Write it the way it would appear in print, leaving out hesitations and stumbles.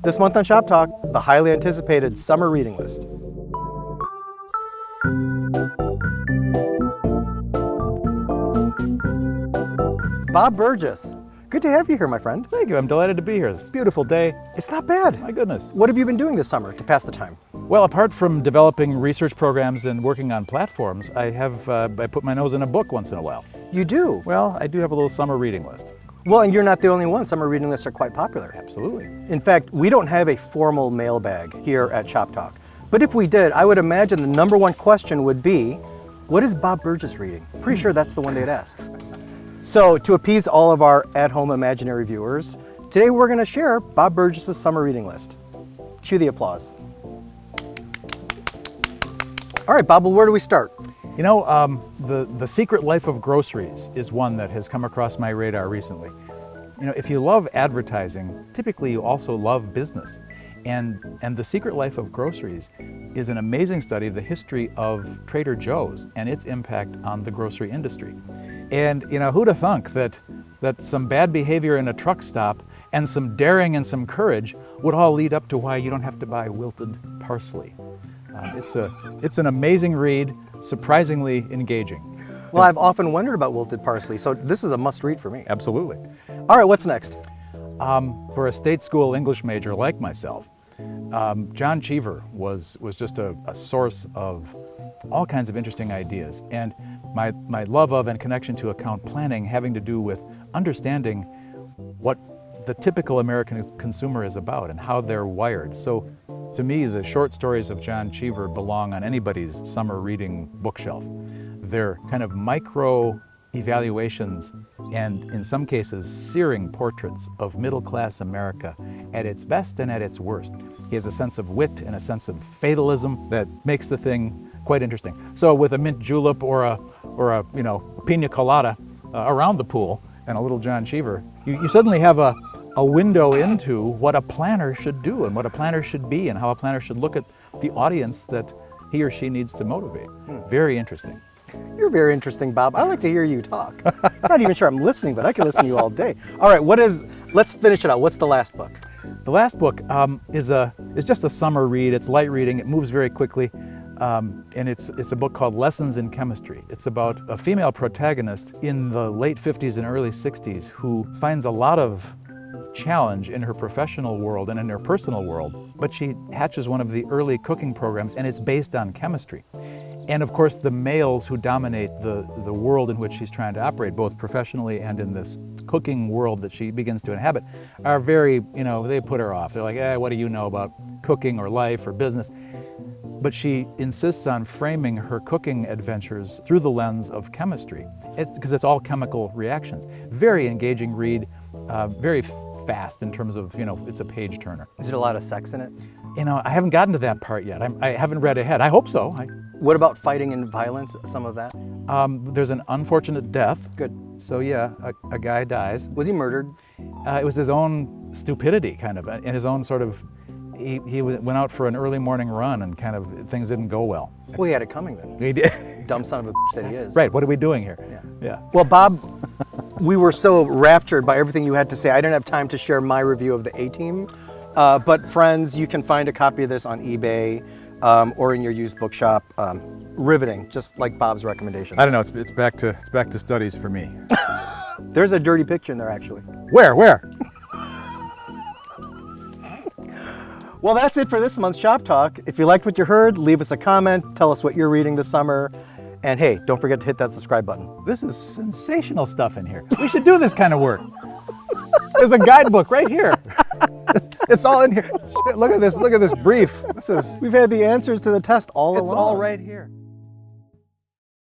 This month on Shop Talk, the highly anticipated summer reading list. Bob Burgess, good to have you here, my friend. Thank you. I'm delighted to be here. It's a beautiful day. It's not bad. My goodness. What have you been doing this summer to pass the time? Well, apart from developing research programs and working on platforms, I put my nose in a book once in a while. You do? Well, I do have a little summer reading list. Well, and you're not the only one. Summer reading lists are quite popular. Absolutely. In fact, we don't have a formal mailbag here at Shop Talk. But if we did, I would imagine the number one question would be, what is Bob Burgess reading? Pretty sure that's the one they'd ask. So to appease all of our at-home imaginary viewers, today we're going to share Bob Burgess's summer reading list. Cue the applause. All right, Bob, well, where do we start? You know, the Secret Life of Groceries is one that has come across my radar recently. You know, if you love advertising, typically you also love business. And The Secret Life of Groceries is an amazing study of the history of Trader Joe's and its impact on the grocery industry. And, you know, who'd have thunk that some bad behavior in a truck stop and some daring and some courage would all lead up to why you don't have to buy wilted parsley. It's an amazing read, surprisingly engaging. Well, I've often wondered about wilted parsley, so this is a must-read for me. Absolutely. All right, what's next? For a state school English major like myself, John Cheever was just a source of all kinds of interesting ideas. And my love of and connection to account planning having to do with understanding what the typical American consumer is about and how they're wired. So to me, the short stories of John Cheever belong on anybody's summer reading bookshelf. They're kind of micro evaluations and, in some cases, searing portraits of middle-class America at its best and at its worst. He has a sense of wit and a sense of fatalism that makes the thing quite interesting. So with a mint julep or a piña colada around the pool and a little John Cheever, you suddenly have a window into what a planner should do and what a planner should be and how a planner should look at the audience that he or she needs to motivate. Very interesting. You're very interesting, Bob. I like to hear you talk. I'm not even sure I'm listening, but I can listen to you all day. All right, let's finish it out. What's the last book? The last book is just a summer read. It's light reading. It moves very quickly. And it's a book called Lessons in Chemistry. It's about a female protagonist in the late 50s and early 60s who finds a lot of challenge in her professional world and in her personal world, but she hatches one of the early cooking programs, and it's based on chemistry. And of course, the males who dominate the world in which she's trying to operate, both professionally and in this cooking world that she begins to inhabit, are very, they put her off. They're like, what do you know about cooking or life or business? But she insists on framing her cooking adventures through the lens of chemistry, because it's all chemical reactions. Very engaging read, very fast in terms of, it's a page turner. Is there a lot of sex in it? I haven't gotten to that part yet. I haven't read ahead. I hope so. What about fighting and violence, some of that? There's an unfortunate death. Good. So yeah, a guy dies. Was he murdered? It was his own stupidity, kind of, and his own sort of, he went out for an early morning run and kind of, things didn't go well. Well, he had it coming then. He did. Dumb son of a bitch that he is. Right, what are we doing here? Yeah. Well, Bob, we were so raptured by everything you had to say, I didn't have time to share my review of the A-Team. But friends, you can find a copy of this on eBay or in your used bookshop. Riveting, just like Bob's recommendation. I don't know, it's back to studies for me. There's a dirty picture in there, actually. Where? Well, that's it for this month's Shop Talk. If you liked what you heard, leave us a comment, tell us what you're reading this summer, and hey, don't forget to hit that subscribe button. This is sensational stuff in here. We should do this kind of work. There's a guidebook right here. It's all in here. Look at this brief. We've had the answers to the test all along. It's all right here.